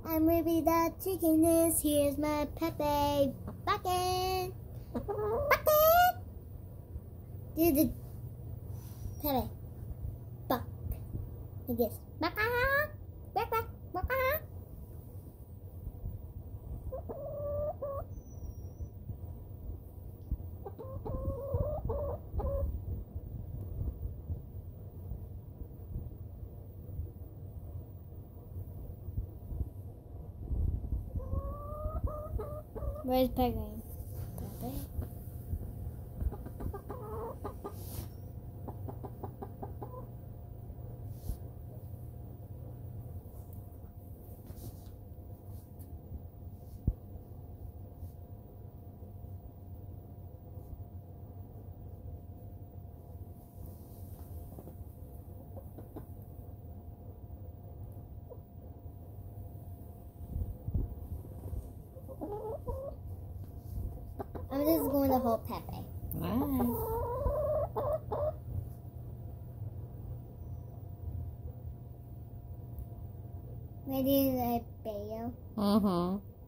I'm Ruby the chickeness. Here's my Pepé. Bucket. Bucket. Do the Pepé. Buck. Like this. Bucket. Bucket. Bucket. Where's Pepé? Pepé? I'm just going to hold Pepé. Alright. Ready to bail? Mm-hmm.